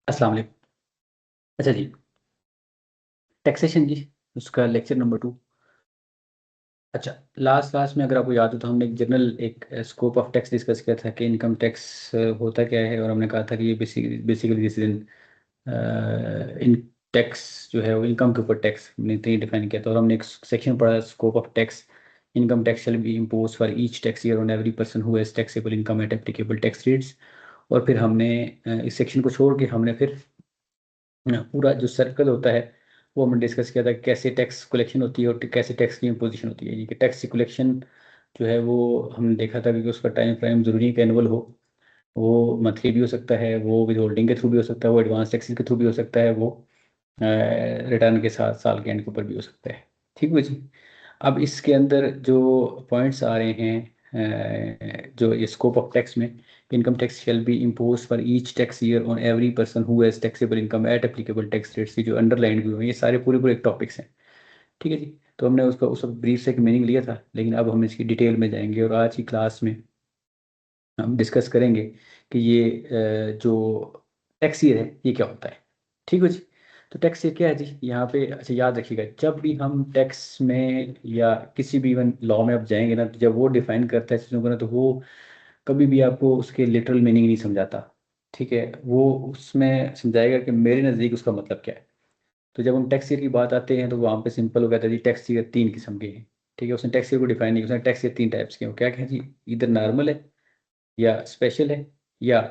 अस्सलाम वालेकुम। अच्छा जी, टैक्सेशन जी, उसका लेक्चर नंबर 2। अच्छा, लास्ट क्लास में अगर आपको याद हो तो हमने एक जनरल एक स्कोप ऑफ टैक्स डिस्कस किया था कि इनकम टैक्स होता क्या है, और हमने कहा था कि ये basically this is in tax जो है वो इनकम के ऊपर टैक्स हमने डिफाइन किया था। और हमने एक सेक्शन पढ़ा, scope of tax. Income tax shall be impose for each tax year on every person who has taxable income eight applicable tax rates. और फिर हमने इस सेक्शन को छोड़ के हमने फिर पूरा जो सर्कल होता है वो हमने डिस्कस किया था कि कैसे टैक्स कलेक्शन होती है और कैसे टैक्स की इम्पोजिशन होती है। ये कि टैक्स की कलेक्शन जो है वो हमने देखा था कि उसका टाइम फ्रेम जरूरी है कि एनुअल हो। वो मंथली भी हो सकता है, वो विद होल्डिंग के थ्रू भी हो सकता है, वो एडवांस टैक्सेस के थ्रू भी हो सकता है, वो रिटर्न के साथ साल के एंड के ऊपर भी हो सकता है। ठीक है जी। अब इसके अंदर जो पॉइंट्स आ रहे हैं, जो ये स्कोप ऑफ टैक्स में, income tax shall be impose for each tax year on every person who has taxable income eight applicable tax rates, ये जो अंडरलाइन हुए हैं ये सारे पूरे पूरे टॉपिक्स हैं। ठीक है जी। तो हमने उसका उस ब्रीफ से एक मीनिंग लिया था, लेकिन अब हम इसकी डिटेल में जाएंगे और आज की क्लास में हम डिस्कस करेंगे कि ये जो टैक्स ईयर है ये क्या होता है। ठीक है जी। तो टैक्स ईयर क्या है जी, यहाँ पे अच्छा याद रखिएगा, जब भी हम टैक्स में या किसी भी इवन लॉ में आप जाएंगे ना, तो जब वो डिफाइन करता है चीज़ों को ना, तो वो कभी भी आपको उसके लिटरल मीनिंग नहीं समझाता। ठीक है, वो उसमें समझाएगा कि मेरे नज़दीक उसका मतलब क्या है। तो जब हम टैक्स ईयर की बात आते हैं तो वहाँ पे सिंपल हो गया था जी, टैक्स ईयर 3 किस्म के हैं। ठीक है, उसने टैक्स ईयर को डिफाइन नहीं किया, उसने टैक्स ईयर 3 टाइप्स के हैं। वो क्या क्या है जी, इधर नॉर्मल है, या स्पेशल है, या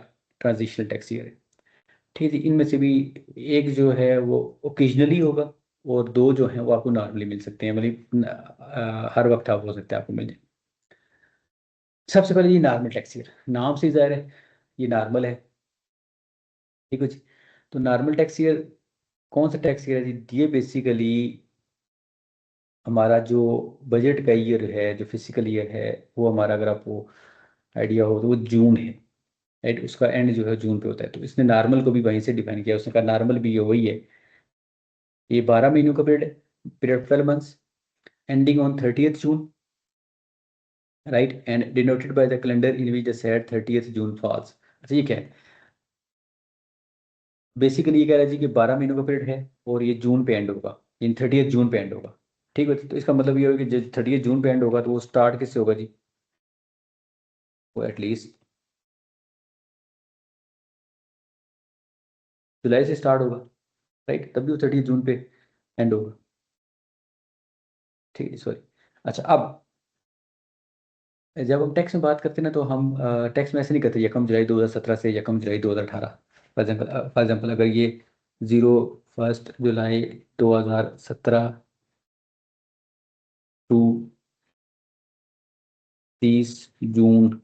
ट्रांजिशनल टैक्स ईयर है। ठीक है जी। इनमें से भी एक जो है वो ओकेजनली होगा, और दो जो हैं वो आपको नॉर्मली मिल सकते हैं, मतलब हर वक्त आप हो सकते हैं आपको मिल जाए। सबसे पहले ये नॉर्मल टैक्स ईयर, नाम से ही जाहिर है ये नॉर्मल है। ठीक है जी। तो नॉर्मल टैक्स ईयर कौन सा टैक्स ईयर है जी, ये बेसिकली हमारा जो बजट का ईयर है, जो फिजिकल ईयर है, वो हमारा अगर आपको आइडिया हो तो वो जून है। राइट, उसका एंड जो है जून पे होता है। तो इसने नॉर्मल को भी वहीं से डिफाइन किया, उसने कहा नॉर्मल भी ये वही है। ये 12 महीनों का पीरियड है, period 12 months, ending on 30th June, right, and denoted by the calendar in which the said 30th June falls. अच्छा, ये क्या है, बेसिकली ये कह रहा है जी कि 12 महीनों का पीरियड है और ये जून पे एंड होगा, इन 30th जून पे एंड होगा। ठीक है, तो इसका मतलब ये होगा कि 30th जून पे एंड होगा, तो वो स्टार्ट किससे होगा जी, वो एटलीस्ट जुलाई से स्टार्ट होगा। राइट, तभी वो 30th जून पे एंड होगा। ठीक है, सॉरी। अच्छा, अब जब हम टैक्स में बात करते हैं ना, तो हम टैक्स में ऐसे नहीं करते 1 जुलाई 2017 से 1 जुलाई 2018। फॉर एग्जाम्पल अगर ये 01 जुलाई 2017 टू 30 जून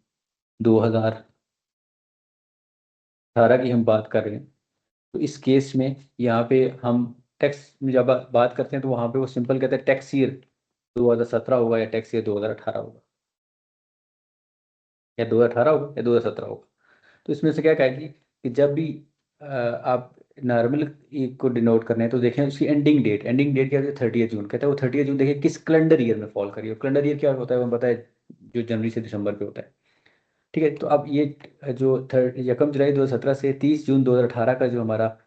2018 की हम बात कर रहे हैं, तो इस केस में यहाँ पे हम टैक्स में जब बात करते हैं तो वहाँ पे वो सिंपल कहते हैं टैक्स ईयर 2017 होगा, या टैक्स ईयर 2018 होगा, या 2018 होगा या 2017 होगा। तो इसमें से क्या कहेगी कि जब भी आप नॉर्मल को डिनोट करना है तो देखें उसकी एंडिंग डेट क्या होती है, 30th जून। कहता है वो 30th जून देखिए किस कैलेंडर ईयर में फॉल करी है। कैलेंडर ईयर क्या होता है वो पता है, जो जनवरी से दिसंबर पे होता है। ठीक है, तो अब ये जो 1 जुलाई 2017 से 30 जून 2018 का जो हमारा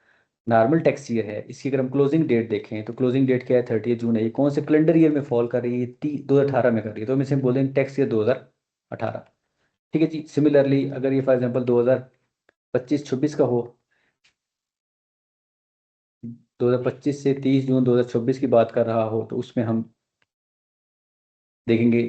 नॉर्मल टैक्स ईयर है, इसकी अगर हम क्लोजिंग डेट देखें तो क्लोजिंग डेट क्या है, 30th जून है। ये कौन से कैलेंडर ईयर में फॉल कर रही है, 2018 में कर रही है, तो हम इसे बोलेंगे टैक्स ईयर 2018। ठीक है जी। सिमिलरली अगर ये फॉर एग्जाम्पल 2025-26 का हो, 2025 से 30 जून 2026 की बात कर रहा हो, तो उसमें हम देखेंगे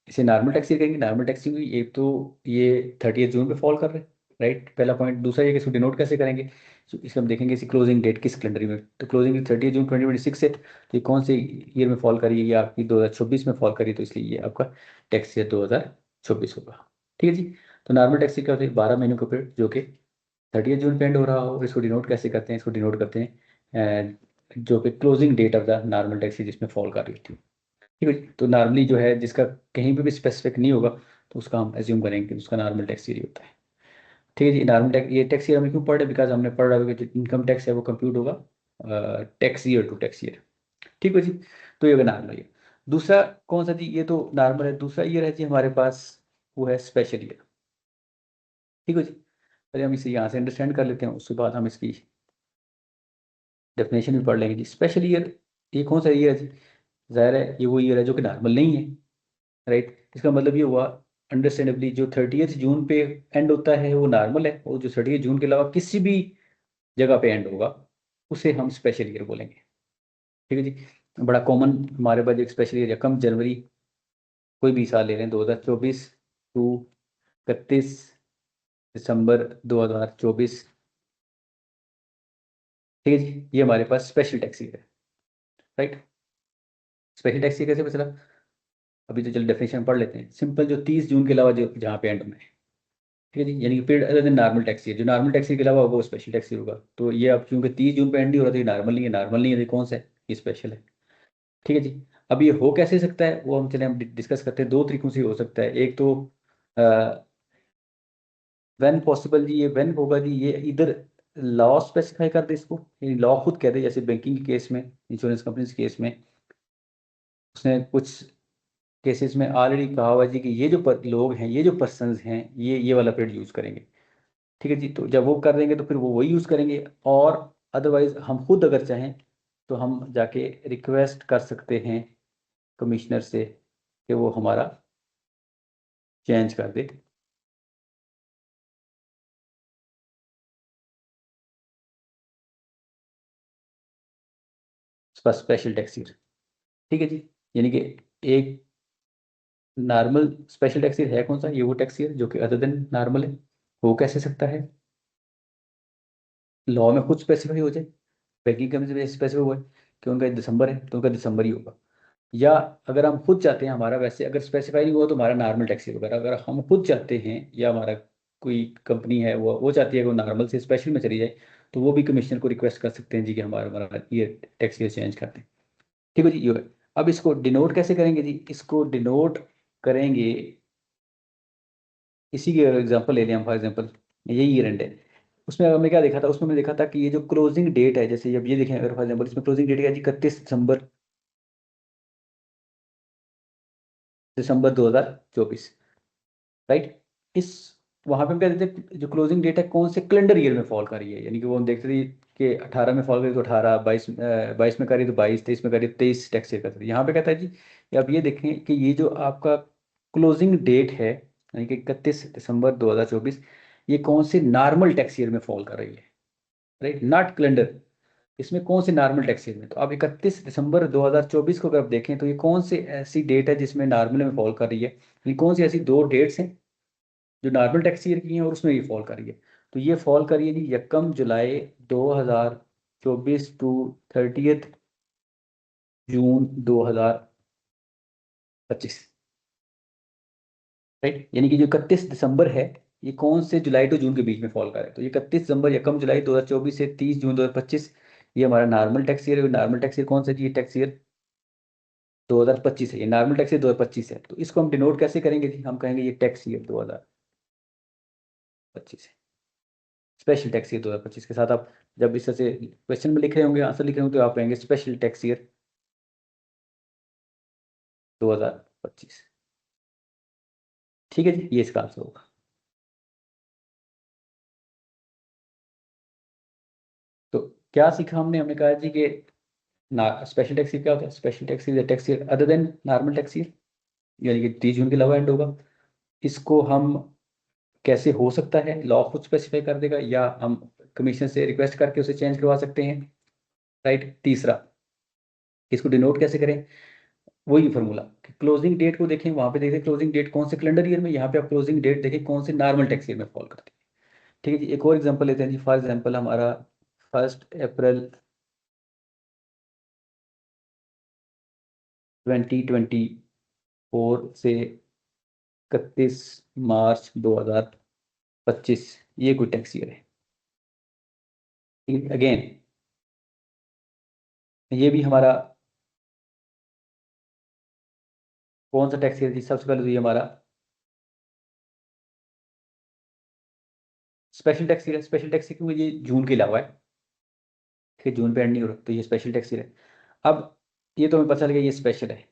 इसे नॉर्मल टैक्सी कहेंगे। नॉर्मल टैक्सी हुई एक तो ये 30th जून पे फॉल कर रहे हैं, राइट, पहला पॉइंट। दूसरा ये कि इसको डिनोट कैसे करेंगे, तो इसको हम देखेंगे इसकी क्लोजिंग डेट किस कैलेंडर में, तो क्लोजिंग 30th जून 2026 है, तो ये कौन से ईयर में फॉल करी है, ये आपकी 2026 में फॉल करी, तो इसलिए ये आपका टैक्स ईयर 2026 होगा। ठीक है जी। तो नॉर्मल टैक्सी क्या होती है, 12 महीनों का पीरियड जो कि 30th जून पे एंड हो रहा हो। इसको डिनोट कैसे करते हैं, इसको डिनोट करते हैं जो कि closing date of the normal tax year जिसमें फॉल कर रही थी। ठीक है जी। तो नॉर्मली जो है जिसका कहीं पे भी स्पेसिफिक नहीं होगा, तो उसका हम एज्यूम करेंगे कि उसका नॉर्मल टैक्स ईयर होता है। ठीक है जी। नॉर्मल टैक्स, ये टैक्स ईयर हमें क्यों पढ़ रहे हैं, बिकॉज हमने पढ़ रहा है कि जो इनकम टैक्स है वो कंप्यूट होगा tax year to tax year. ठीक है जी। तो ये होगा नॉर्मल ईयर। दूसरा कौन सा जी, ये तो नॉर्मल है। दूसरा ईयर है जी हमारे पास, वो है स्पेशल ईयर। ठीक है जी। पहले हम इसे यहाँ से अंडरस्टैंड कर लेते हैं, उसके बाद हम इसकी डेफिनेशन भी पढ़ लेंगे जी। स्पेशल ईयर ये कौन सा ईयर है जी? जाहिर है ये वो ईयर है जो कि नॉर्मल नहीं है, राइट। इसका मतलब ये हुआ अंडरस्टैंडेबली जो 30 जून पे एंड होता है वो नॉर्मल है, और जो 30 जून के अलावा किसी भी जगह पे एंड होगा उसे हम स्पेशल ईयर बोलेंगे। ठीक है जी। बड़ा कॉमन हमारे पास एक स्पेशल ईयर यकम जनवरी, कोई भी साल ले लें 2024 टू 31 दिसंबर 2024। ठीक है जी, ये हमारे पास स्पेशल टैक्स ईयर है, राइट। स्पेशल टैक्स ईयर कैसे पता चला? अभी तो चलो डेफिनेशन पढ़ लेते हैं। सिंपल, जो 30 जून के अलावा जो जहाँ पे एंड होना है, ठीक है जी, यानी कि period other than normal tax year, जो नॉर्मल टैक्स ईयर के अलावा होगा वो स्पेशल टैक्स ईयर होगा। तो ये अब चूंकि 30 जून पे एंड ही हो रहा था, ये नॉर्मल नहीं है, नॉर्मल नहीं है तो ये कौन सा है? ये स्पेशल है। ठीक है जी। अब ये हो कैसे सकता है वो हम डिस्कस करते हैं। दो तरीकों से हो सकता है। एक तो व्हेन पॉसिबल जी, ये व्हेन होगा जी, ये इधर लॉ स्पेसिफाई कर दे इसको, यानी लॉ खुद कह दे, जैसे बैंकिंग के केस में, इंश्योरेंस कंपनी के केस में उसने कुछ केसेस में ऑलरेडी कहा हुआ है जी कि ये जो लोग हैं, ये जो पर्सनस हैं, ये वाला पीरियड यूज करेंगे। ठीक है जी। तो जब वो कर देंगे तो फिर वो वही यूज करेंगे, और अदरवाइज हम खुद अगर चाहें तो हम जाके रिक्वेस्ट कर सकते हैं कमिश्नर से कि वो हमारा चेंज कर दे स्पेशल टैक्स ईयर। ठीक है जी। यानी कि एक नॉर्मल स्पेशल टैक्स ईयर है कौन सा? ये वो टैक्स ईयर जो कि अदर देन नॉर्मल है। हो कैसे सकता है? लॉ में खुद स्पेसिफाई हो जाए, बैंकिंग कंपनी में स्पेसिफाई हुआ है कि उनका दिसंबर है तो उनका दिसंबर ही होगा। या अगर हम खुद चाहते हैं, हमारा वैसे अगर स्पेसिफाई नहीं हुआ तो हमारा नॉर्मल टैक्स ईयर वगैरह, अगर हम खुद चाहते हैं या हमारा कोई कंपनी है वो चाहती है कि वो नॉर्मल से स्पेशल में चली जाए, तो वो भी कमिश्नर को रिक्वेस्ट कर सकते हैं जी कि हमारा हमारा ईयर टैक्स ईयर चेंज कर दें। ठीक है जी, ये है। अब इसको डिनोट कैसे करेंगे जी? इसको डिनोट करेंगे, इसी के एग्जांपल ले लिया हम, फॉर एग्जांपल यही ईयर एंड है। उसमें हमने क्या देखा था? उसमें हमने देखा था कि ये जो क्लोजिंग डेट है, जैसे अब ये देखें अगर फॉर एग्जांपल इसमें क्लोजिंग डेट है जी 31 दिसंबर 2024, राइट। इस वहां पे हम क्या देते हैं, जो क्लोजिंग डेट है कौन से कैलेंडर ईयर में फॉल कर रही है, यानी कि वो हम देखते थे कि 18 में फॉल करी तो 18, 22 में करी तो 22, 23 में करी तो 23 टैक्स ईयर करते थे। यहाँ पे कहता है जी कि अब ये देखें कि ये जो आपका क्लोजिंग डेट है, यानी कि 31 दिसंबर 2024, ये कौन से नॉर्मल टैक्स ईयर में फॉल कर रही है, राइट, नॉट कैलेंडर। इसमें कौन से नॉर्मल टैक्स ईयर में? तो अब 31 दिसंबर 2024 को अगर आप देखें तो ये कौन सी ऐसी डेट है जिसमें नॉर्मल में फॉल कर रही है, यानी कौन सी ऐसी दो डेट्स हैं जो नॉर्मल टैक्स ईयर की हैं और उसमें ये फॉल कर रही है। तो ये फॉल कर रही है जी 1 जुलाई 2024 टू 30 जून 2025, राइट। यानी कि जो 31 दिसंबर है, ये कौन से जुलाई टू जून के बीच में फॉल कर रहा है? तो ये 31 दिसंबर 1 जुलाई 2024 से 30 जून 2025, ये हमारा नॉर्मल टैक्स ईयर है। नॉर्मल टैक्स ईयर कौन सा जी? ये टैक्स ईयर 2025 है, ये नॉर्मल टैक्स ईयर 2025 है। तो इसको हम डिनोट कैसे करेंगे जी? हम कहेंगे ये टैक्स ईयर 2025 है, स्पेशल टैक्स ईयर 2025 के साथ आप जब इस तरह से क्वेश्चन में लिख रहे होंगे, आंसर लिख रहे होंगे, तो आप कहेंगे स्पेशल टैक्स ईयर 2025। ठीक है जी, ये इसका आंसर होगा। तो क्या सीखा हमने? हमने कहा जी कि ना स्पेशल टैक्स ईयर क्या होता है? Special tax year tax year other than normal tax year, यानी कि 30 जून के अलावा एंड होगा। इसको हम कैसे हो सकता है? लॉ खुद स्पेसिफाई कर देगा, या हम कमीशन से रिक्वेस्ट करके उसे चेंज करवा सकते हैं, राइट। तीसरा, इसको डिनोट कैसे करें? वही फॉर्मूला कि क्लोजिंग डेट को देखें, वहां पे देखें क्लोजिंग डेट कौन से कैलेंडर ईयर में, यहाँ पे आप क्लोजिंग डेट देखें कौन से नॉर्मल टैक्स ईयर में फॉल करती है। ठीक है जी। एक और एग्जांपल लेते हैं जी। फॉर एग्जांपल हमारा 1 अप्रैल 2024 से 31 मार्च 2025, ये कोई टैक्स ईयर है। अगेन ये भी हमारा कौन सा टैक्स ईयर जी? सबसे पहले तो ये हमारा स्पेशल टैक्स ईयर है। स्पेशल टैक्स ईयर क्योंकि ये जून के अलावा है, फिर जून पे एंड नहीं हो रहा, तो ये स्पेशल टैक्स ईयर है। अब ये तो हमें पता चल गया ये स्पेशल है।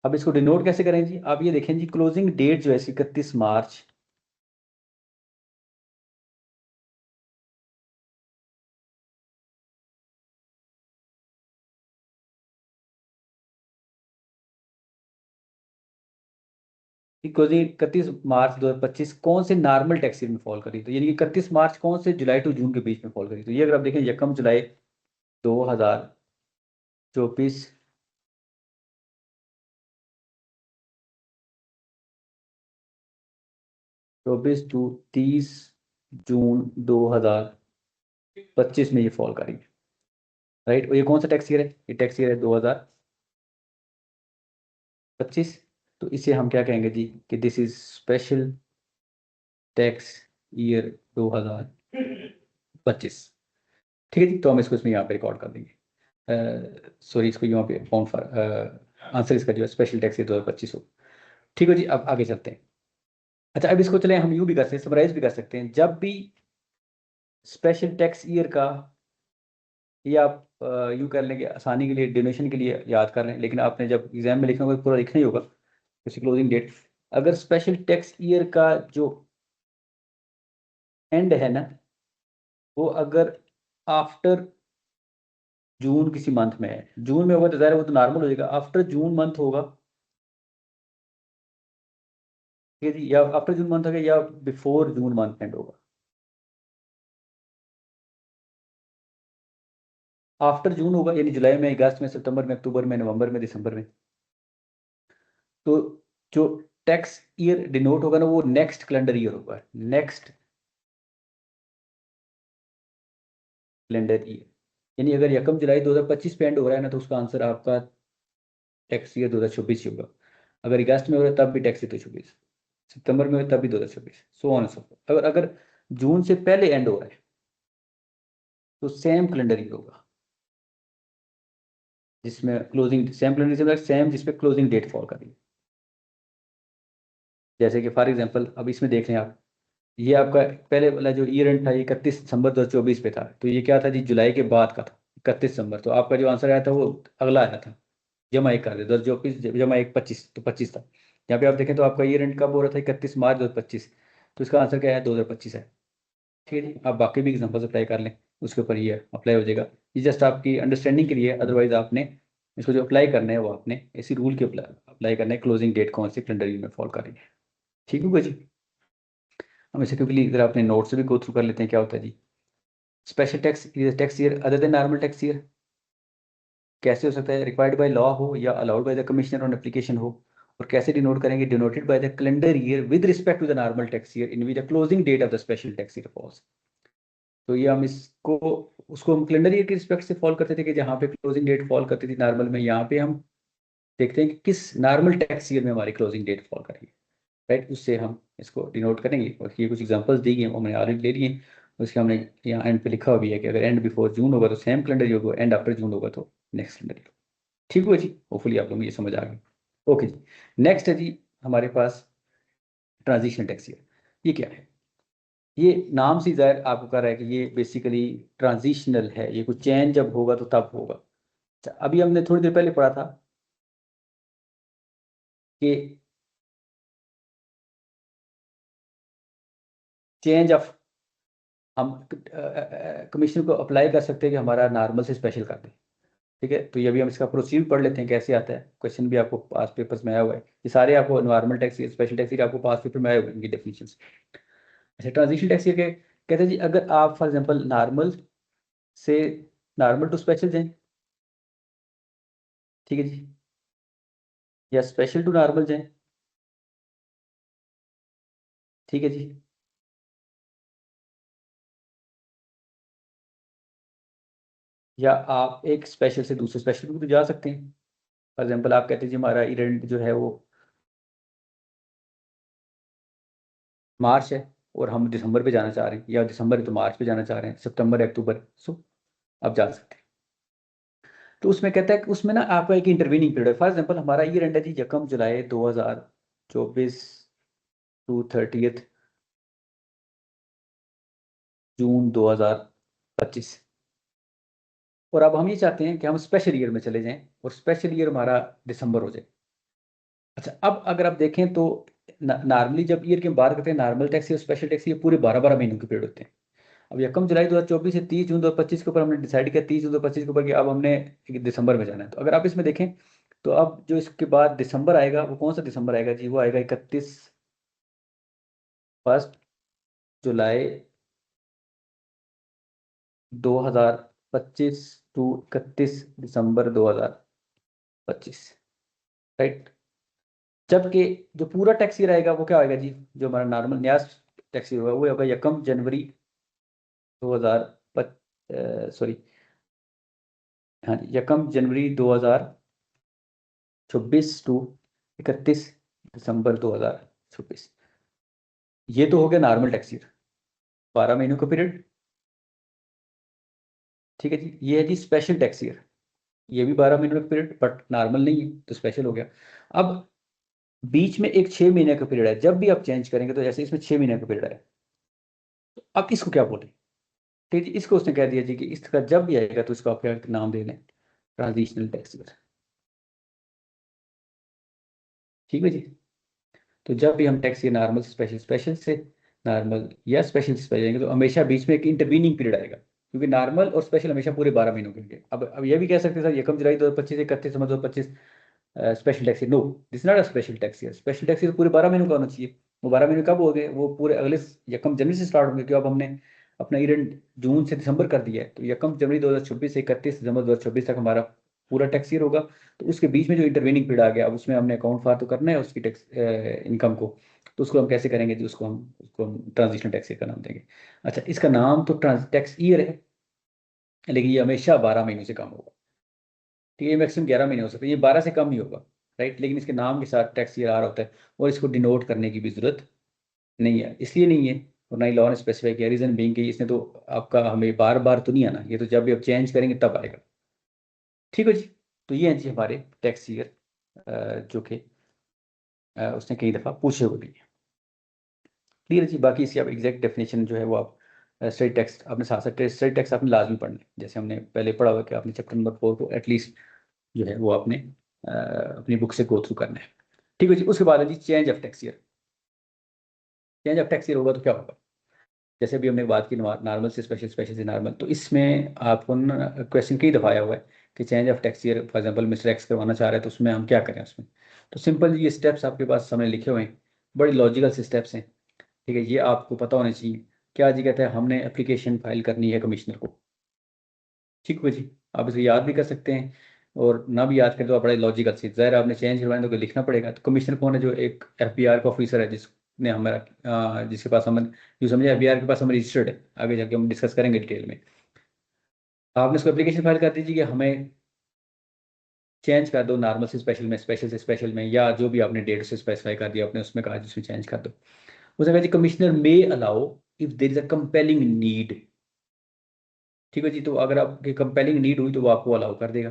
अब इसको डिनोट कैसे करें जी? आप ये देखें जी, क्लोजिंग डेट जो है 31 मार्च, क्लोजिंग 31 मार्च 2025 कौन से नॉर्मल टैक्स ईयर में फॉल करी, तो यानी कि 31 मार्च कौन से जुलाई टू जून के बीच में फॉल करी, तो ये अगर आप देखें यकम जुलाई 2024 24 टू 30 जून 2025 में ये फॉल करी, राइट। और ये कौन सा टैक्स ईयर है, ये टैक्स ईयर है 2025। तो इसे हम क्या कहेंगे जी कि this is special tax year 2025। ठीक है जी, तो हम इसको इसमें यहाँ पे रिकॉर्ड कर देंगे, सॉरी इसको यहाँ पे फाउंड फॉर आंसर इसका जो है स्पेशल टैक्स ईयर 2025 हो। ठीक है जी, अब आगे चलते हैं। अच्छा, अब इसको चले हम यूँ भी कर सकते हैं, समराइज भी कर सकते हैं। जब भी स्पेशल टैक्स ईयर का, ये आप यूँ कर लेंगे आसानी के लिए, डोनेशन के लिए याद कर लें, लेकिन आपने जब एग्जाम में लिखना होगा पूरा लिखना ही होगा, जैसे क्लोजिंग डेट। अगर स्पेशल टैक्स ईयर का जो एंड है ना, वो अगर आफ्टर जून किसी मंथ में है, जून में होगा तो ज़ाहिर वो तो नॉर्मल हो जाएगा, आफ्टर जून मंथ होगा, ठीक है जी, या आफ्टर जून मंथ होगा या बिफोर जून मंथ एंड होगा। आफ्टर जून होगा यानी जुलाई में, अगस्त में, सितंबर में, अक्टूबर में, नवंबर में, दिसंबर में। तो जो टैक्स ईयर डिनोट होगा ना, वो नेक्स्ट कैलेंडर ईयर होगा, नेक्स्ट कैलेंडर ईयर। यानी अगर यकम जुलाई 2025 पे एंड हो रहा है ना, तो उसका आंसर आपका टैक्स ईयर 2024 ही होगा। अगर अगस्त में हो रहा है तब भी टैक्स ईयर 2024, सितंबर में हो तब भी 2024, सो ऑन सो फोर्थ। अगर जून से पहले एंड हो रहा है तो सेम कैलेंडर ईयर होगा, जिसमें क्लोजिंग सेम कैलेंडर सेम जिसमें क्लोजिंग डेट फॉल कर रही है। जैसे कि फॉर एग्जांपल अब इसमें देख लें आप, ये आपका पहले वाला जो ईयर एंड था ये 31 दिसंबर 2024 पे था, तो ये क्या था जी, जुलाई के बाद का था 31 दिसंबर। तो आपका जो आंसर आया था वो अगला आया था, जमा एक कर दे 2024 जमा एक 25, तो 25 था। यहाँ पे आप देखें तो आपका ईयर एंड कब हो रहा था, 31 मार्च 2025, तो इसका आंसर क्या है, 2025 है। ठीक है जी, आप बाकी भी एग्जाम्पल्स अप्लाई कर लें, उसके ऊपर ये अप्लाई हो जाएगा। ये जस्ट आपकी अंडरस्टैंडिंग के लिए, अदरवाइज आपने इसको जो अप्लाई करना है वो आपने इसी रूल के अप्लाई करना है, क्लोजिंग डेट कौन सी कैलेंडर ईयर में फॉल कर रही है। ठीक होगा जी। हम इसे क्विकली इधर अपने नोट से भी गो थ्रू कर लेते हैं, क्या होता है जी। Special tax tax year other than normal tax year कैसे हो सकता है, रिक्वायर्ड बाय लॉ हो या allowed by the commissioner on application हो। और कैसे डिनोट करेंगे, denoted by the calendar year with respect to the normal tax year in which the closing date of the special tax year falls. तो ये हम इसको, उसको हम कैलेंडर ईयर के रिस्पेक्ट से फॉल करते थे कि जहाँ पे क्लोजिंग डेट फॉल करती थी नॉर्मल में, यहाँ पे हम देखते हैं कि किस नॉर्मल टैक्स ईयर में हमारी क्लोजिंग डेट फॉल करेगी, राइट। उससे हम इसको डिनोट करेंगे, और ये कुछ एग्जांपल्स दी गई हैं वो मैंने ऑलरेडी ले लिए। उसके हमने यहाँ एंड पे लिखा हुआ भी है कि अगर एंड बिफोर जून होगा तो सेम कैलेंडर ईयर होगा, एंड आफ्टर जून होगा तो नेक्स्ट कैलेंडर ईयर। ठीक हुआ जी, होपफुली आप लोगों को ये समझ आ गई। ओके जी, नेक्स्ट है जी हमारे पास ट्रांजिशन टैक्स ईयर। ये क्या है, ये नाम से जाहिर आपको कह रहा है कि ये बेसिकली ट्रांजिशनल है, ये कुछ चेंज जब होगा तो तब होगा। अच्छा, अभी हमने थोड़ी देर पहले पढ़ा था कि चेंज ऑफ, हम कमीशन को अप्लाई कर सकते हैं कि हमारा नॉर्मल से स्पेशल कर दें। ठीक है, तो ये भी हम इसका प्रोसीड पढ़ लेते हैं कैसे आता है। क्वेश्चन भी आपको पास पेपर्स में आया हुआ है, ये सारे आपको नॉर्मल टैक्स स्पेशल टैक्स आपको पास पेपर में आए हुए हैं इनकी डेफिनेशन। अच्छा, ट्रांजिशन टैक्स ये कहते हैं जी, अगर आप फॉर एग्जांपल नॉर्मल से नॉर्मल टू स्पेशल जाएं, ठीक है जी, या स्पेशल टू नॉर्मल जाएं, ठीक है जी, या आप एक स्पेशल से दूसरे स्पेशल में तो जा सकते हैं। फॉर एग्जांपल आप कहते हैं जी हमारा इवेंट जो है वो मार्च है और हम दिसंबर पे जाना चाह रहे हैं, या दिसंबर है तो मार्च पे जाना चाह रहे हैं, सितंबर अक्टूबर, सो आप जा सकते हैं। तो उसमें कहता है कि उसमें ना आपका एक इंटरवीनिंग पीरियड है। फॉर एग्जांपल हमारा ईयर एंड है जी यकम जुलाई 2024 टू 30 जून 2025, और अब हम ये चाहते हैं कि हम स्पेशल ईयर में चले जाएं और स्पेशल ईयर हमारा दिसंबर हो जाए। अच्छा, अब अगर आप देखें तो नॉर्मली जब ईयर की बात करते हैं नॉर्मल टैक्स और स्पेशल टैक्स, ये पूरे 12-12 महीनों के पीरियड होते हैं। अब यकम जुलाई 2024 से 30 जून 2025 के ऊपर हमने डिसाइड किया, 30 जून 2025 के ऊपर कि अब हमने दिसंबर में जाना है। तो अगर आप इसमें देखें तो अब जो इसके बाद दिसंबर आएगा, वो कौन सा दिसंबर आएगा जी? वो आएगा 31 first July 2025 to 31 December 2025, right. जबकि जो पूरा टैक्स ईयर आएगा वो क्या आएगा जी? जो हमारा नॉर्मल न्यास टैक्स ईयर होगा वो होगा 1 जनवरी 2000, सॉरी, हाँ जी, 1 जनवरी 2026 टू 31 दिसंबर 2026। ये तो हो गया नॉर्मल टैक्स ईयर, 12 महीनों का पीरियड। ठीक है जी, ये है जी स्पेशल टैक्स ईयर, ये भी 12 महीनों का पीरियड बट नॉर्मल नहीं है तो स्पेशल हो गया। अब बीच में एक 6 महीने का पीरियड है, जब भी आप चेंज करेंगे तो जैसे इसमें 6 महीने का पीरियड है, तो अब इसको क्या बोले? ठीक है जी, इसको उसने कह दिया जी कि इसका जब भी आएगा तो इसको आप क्या नाम दे दें? Transitional tax year. ठीक है जी। तो जब भी हम टैक्स ईयर नॉर्मल से स्पेशल, स्पेशल से नॉर्मल या स्पेशल से स्पेशल जाएंगे तो हमेशा बीच में एक इंटरवीनिंग पीरियड आएगा, क्योंकि नॉर्मल और स्पेशल हमेशा पूरे 12 महीनों के होंगे। अब ये भी कह सकते हैं sir 1 July 2025 31 December 2025 special tax year. No, this not a special tax year. Special tax year पूरे 12 महीनों का होना चाहिए। वो 12 महीने कब हो गए? वो पूरे अगले 1 जनवरी से स्टार्ट होंगे, क्योंकि अब हमने अपना ईयर एंड जून से दिसंबर कर दिया है, तो 1 जनवरी 2026 से 31 दिसंबर 2026 तक हमारा पूरा टैक्स ईयर होगा। तो उसके बीच में जो इंटरवीनिंग पीरियड आ गया, अब उसमें हमने अकाउंट फार तो करना है उसकी टैक्स इनकम को, तो उसको हम कैसे करेंगे जी? उसको हम ट्रांजिशनल टैक्स ईयर का नाम देंगे। अच्छा, इसका नाम तो टैक्स ईयर है, लेकिन ये हमेशा 12 महीनों से कम होगा। ठीक है, ये मैक्सिमम 11 महीने हो सकते हैं, ये 12 से कम ही होगा, राइट। लेकिन इसके नाम के साथ टैक्स ईयर आ रहा होता है, और इसको डिनोट करने की भी जरूरत नहीं है, इसलिए नहीं है। और ना ही लॉ ने स्पेसिफाई किया, रीजन बीइंग कि इसने तो आपका हमें बार बार तो नहीं आना, ये तो जब भी आप चेंज करेंगे तब आएगा। ठीक है जी। तो ये हैं जी हमारे टैक्स ईयर, जो कि उसने कई दफ़ा पूछे हुए भी हैं। क्लियर है जी। बाकी इसकी आप एग्जैक्ट डेफिनेशन जो है वो आप स्टेट टैक्स, आपने साथ साथ स्टेट टैक्स आपने लाजमी पढ़ना है, जैसे हमने पहले पढ़ा हुआ कि आपने चैप्टर नंबर 4 को एटलीस्ट जो है वो आपने अपनी बुक से गो थ्रू करना है। ठीक है जी। उसके बाद है जी change of tax year. Change of tax year होगा तो क्या होगा? जैसे भी हमने बात की नॉर्मल से स्पेशल, स्पेशल से नॉर्मल, तो इसमें आपको क्वेश्चन कई दफ़ा आया हुआ है कि change of tax year for example mister x करवाना चाह रहे हैं, तो उसमें हम क्या करें उसमें? तो सिंपल ये स्टेप्स आपके पास सामने लिखे हुए हैं, बड़े लॉजिकल से स्टेप्स हैं। ठीक है, ये आपको पता होना चाहिए। क्या जी कहते हैं, हमने एप्लीकेशन फाइल करनी है कमिश्नर को। ठीक है जी। आप इसे याद भी कर सकते हैं, और ना भी याद करें तो आप बड़े लॉजिकल से, ज़ाहिर आपने चेंज करवाना तो लिखना पड़ेगा। तो कमिश्नर कौन है? जो एक एफबीआर का ऑफिसर है, जिसने हमारा जिसके पास हम, जो समझे एफबीआर के पास हम रजिस्टर्ड है, आगे जाके हम डिस्कस करेंगे डिटेल में। आपने उसको एप्लीकेशन फाइल कर दीजिए कि हमें चेंज कर दो नॉर्मल से स्पेशल में, स्पेशल से स्पेशल में, या जो भी आपने डेट से स्पेसिफाई कर दिया, आपने उसमें कहा जिसमें चेंज कर दो। उसने कहा जी commissioner may allow if there is a compelling need. ठीक है जी। तो अगर आपकी कंपेलिंग नीड हुई तो वो आपको अलाउ कर देगा।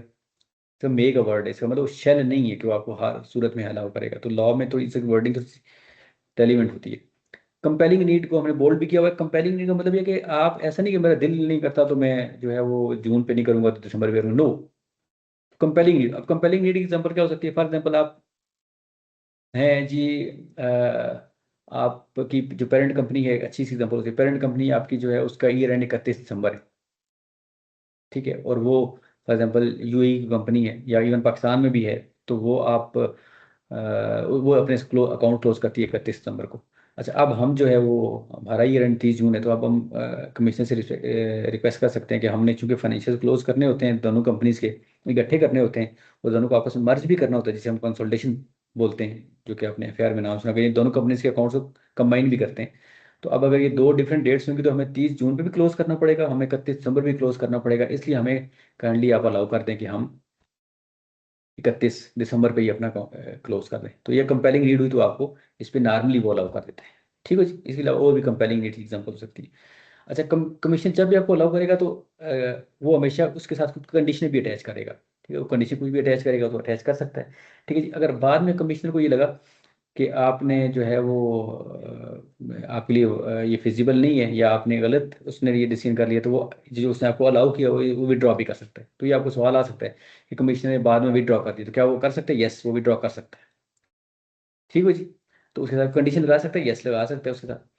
तो मे का वर्ड है, इसका मतलब शेल नहीं है कि वो आपको हर सूरत में अलाउ करेगा। तो लॉ में तो इस वर्डिंग तो रेलिवेंट होती है। कंपेलिंग नीड को हमने बोल्ड भी किया हुआ है। कंपेलिंग नीड का मतलब ये कि आप ऐसा नहीं कि मेरा दिल नहीं करता तो मैं जो है वो जून पे नहीं करूंगा तो दिसंबर पे करूंगा। No, compelling need. अब कंपेलिंग नीड की एग्जांपल क्या हो सकती है? फॉर एग्जांपल आप हैं जी, आपकी जो पेरेंट कंपनी है, अच्छी सी एग्जांपल होती है, पेरेंट कंपनी आपकी जो है उसका ईयर एंड 31 दिसंबर है। ठीक है, और वो फॉर एग्जांपल यूएई की कंपनी है, या इवन पाकिस्तान में भी है, तो वो आप वो अपने अकाउंट क्लोज करती है 31 दिसंबर को। अच्छा, अब हम जो है वो हमारा ईयर एंड 30 जून है, तो अब हम कमिश्नर से रिक्वेस्ट कर सकते हैं कि हमने चूंकि फाइनेंशियल क्लोज करने होते हैं दोनों कंपनीज के, इकट्ठे करने होते हैं, और दोनों को आपस में मर्ज भी करना होता है, जिसे हम कंसोलिडेशन बोलते हैं, जो कि आपने एफआईआर में नाम सुना, कि दोनों कंपनीज के अकाउंट्स को कंबाइन भी करते हैं। तो अब अगर ये दो डिफरेंट डेट्स होंगी तो हमें 30 जून पे भी क्लोज करना पड़ेगा, हमें 31 दिसंबर भी क्लोज करना पड़ेगा। इसलिए हमें काइंडली आप अलाउ कर दें कि हम 31 दिसंबर पे ही अपना क्लोज कर दें। तो ये कंपेलिंग नीड हुई तो आपको इस पर नॉर्मली वो अलाउ कर देते हैं। ठीक है जी। इसके अलावा और भी कंपेलिंग नीड की एग्जाम्पल हो सकती है। अच्छा, कमीशन जब भी आपको अलाउ करेगा तो वो हमेशा उसके साथ कुछ कंडीशन भी अटैच करेगा। ठीक है, वो कंडीशन कुछ भी अटैच करेगा तो अटैच कर सकता है। ठीक है जी। अगर बाद में कमिश्नर को ये लगा कि आपने जो है वो आपके लिए ये फिजिबल नहीं है, या आपने गलत उसने ये डिसीजन कर लिया, तो वो जो उसने आपको अलाउ किया वो विड्रॉ भी कर सकता है। तो ये आपको सवाल आ सकता है कि कमिश्नर ने बाद में विड्रॉ कर दिया तो क्या वो कर सकते हैं? यस, वो विड्रॉ कर सकता है। ठीक है जी। तो उसके साथ कंडीशन लगा सकता है, यस लगा सकता है उसके साथ।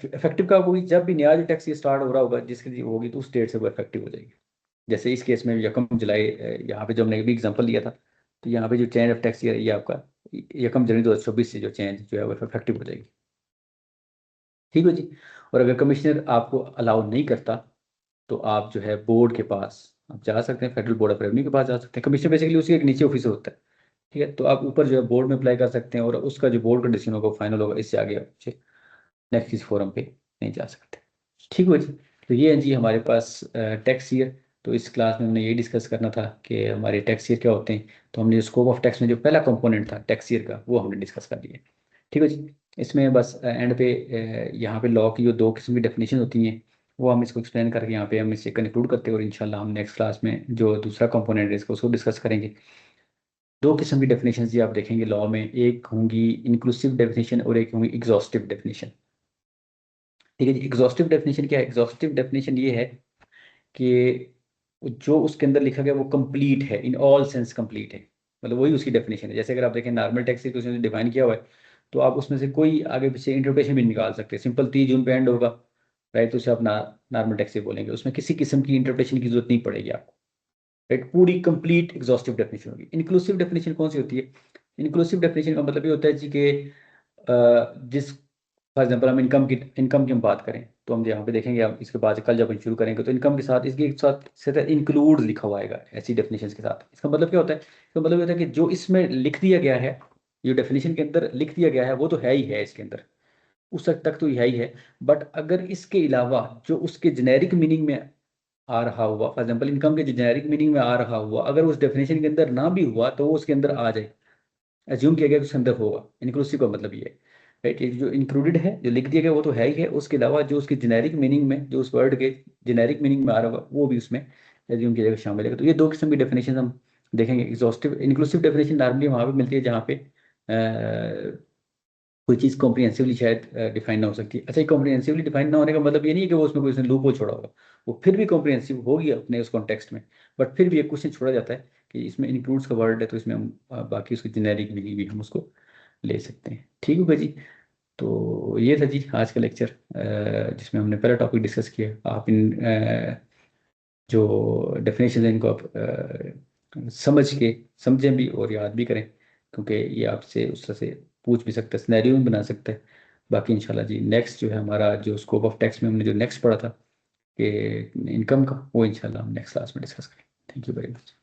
इफेक्टिव कब होगी? जब भी नया जो टैक्स ये स्टार्ट हो रहा होगा जिसकी होगी, तो उस डेट से वो इफेक्टिव हो जाएगी। जैसे इस केस में यकम जुलाई, यहाँ पे जो हमने भी एग्जांपल लिया था, तो यहाँ पे जो चेंज ऑफ टैक्स ईयर ये आपका यकम जनवरी 2024 से जो चेंज जो है वो इफेक्टिव हो जाएगी। ठीक है जी। और अगर कमिश्नर आपको अलाउ नहीं करता तो आप जो है बोर्ड के पास आप जा सकते हैं, फेडरल बोर्ड ऑफ रेवेन्यू के पास जा सकते हैं। कमिश्नर बेसिकली उसके एक नीचे ऑफिसर होता है। ठीक है, तो आप ऊपर जो है बोर्ड में अप्लाई कर सकते हैं, और उसका जो बोर्ड का डिसीजन होगा फाइनल होगा, इससे आगे आप नेक्स्ट किसी फोरम पे नहीं जा सकते। ठीक है जी। तो ये है जी हमारे पास टैक्स ईयर। तो इस क्लास में हमने ये डिस्कस करना था कि हमारे टैक्स ईयर क्या होते हैं। तो हमने स्कोप ऑफ टैक्स में जो पहला कंपोनेंट था टैक्स ईयर का वो हमने डिस्कस कर लिया। ठीक है जी। इसमें बस एंड पे यहाँ पे लॉ की जो दो किस्म की डेफिनेशन होती हैं वो हम इसको एक्सप्लेन करके यहाँ पे हम इसे कंक्लूड करते हैं, और इंशाल्लाह हम नेक्स्ट क्लास में जो दूसरा कंपोनेंट है इसको उसको डिस्कस करेंगे। दो किस्म की डेफिनेशन जी आप देखेंगे लॉ में, एक होंगी इंक्लूसिव डेफिनेशन और एक होंगी एग्जॉस्टिव डेफिनेशन। ठीक है जी। एग्जॉस्टिव डेफिनेशन क्या है? एग्जॉस्टिव डेफिनेशन ये है कि जो उसके अंदर लिखा गया वो कंप्लीट है, इन ऑल सेंस कंप्लीट है, मतलब वही उसकी डेफिनेशन है। जैसे अगर आप देखें नॉर्मल टैक्स को उसने डिफाइन किया हुआ है, तो आप उसमें से कोई आगे पीछे इंटरप्रिटेशन भी निकाल सकते हैं। सिंपल 30 जून पे एंड होगा, राइट, तो उसे आप नॉर्मल टैक्स बोलेंगे, उसमें किसी किस्म की इंटरप्रिटेशन की जरूरत नहीं पड़ेगी आपको, राइट। पूरी कंप्लीट एग्जॉस्टिव डेफिनेशन होगी। इंक्लूसिव डेफिनेशन कौन सी होती है? इंक्लूसिव डेफिनेशन का मतलब ये होता है जी कि जिस फॉर एग्जाम्पल हम इनकम की हम बात करें, तो हम यहाँ पे देखेंगे, आप इसके बाद कल जब हम शुरू करेंगे तो इनकम के साथ इसके साथ इंक्लूड लिखा हुआ आएगा ऐसी डेफिनेशन के साथ। इसका मतलब क्या होता है? इसका मतलब ये होता है कि जो इसमें लिख दिया गया है, जो डेफिनेशन के अंदर लिख दिया गया है वो तो है ही है इसके अंदर, उस हद तक तो है ही है। बट अगर इसके अलावा जो उसके जेनेरिक मीनिंग में आ रहा हुआ, फॉर एग्जाम्पल इनकम के जो जेनेरिक मीनिंग में आ रहा हुआ, अगर उस डेफिनेशन के अंदर ना भी हुआ तो वो उसके अंदर आ जाए, एज्यूम किया गया कि उसके अंदर होगा। इंक्लूसिव का मतलब ये है, राइट, ये जो इंक्लूडेड है जो लिख दिया गया वो तो है ही है, उसके अलावा जो उसके जेनेरिक मीनिंग में, जो उस वर्ड के जेनेरिक मीनिंग में आ रहा होगा वो भी उसमें एज्यूम किया जाएगा, शामिल है। तो ये दो किस्म की डेफिनेशन हम देखेंगे। एग्जॉस्टिव इंक्लूसिव डेफिनेशन नॉर्मली वहाँ पे मिलती है जहाँ पे कोई चीज़ कॉम्प्रिहेंसिवली शायद डिफाइन ना हो सकती है। अच्छा, कॉम्प्रिहेंसिवली डिफाइन ना होने का मतलब ये नहीं है कि वो उसमें कोई उसने लूप होल छोड़ा होगा, वो फिर भी कॉम्प्रिहेंसिव होगी अपने उस कॉन्टेक्स्ट में। बट फिर भी एक क्वेश्चन छोड़ा जाता है कि इसमें इंक्लूड्स का वर्ड है, तो इसमें हम बाकी उसकी जेनेरिक मीनिंग भी हम उसको ले सकते हैं। ठीक होगा जी। तो ये था जी आज का लेक्चर, जिसमें हमने पहला टॉपिक डिस्कस किया। आप इन जो डेफिनेशन है इनको आप समझ के समझें भी और याद भी करें, क्योंकि ये आपसे उस तरह से पूछ भी सकता है, सिनेरियो भी बना सकता है। बाकी इंशाल्लाह जी नेक्स्ट जो है हमारा जो स्कोप ऑफ टैक्स में हमने जो नेक्स्ट पढ़ा था कि इनकम का, वो इंशाल्लाह हम नेक्स्ट क्लास में डिस्कस करें। Thank you very much.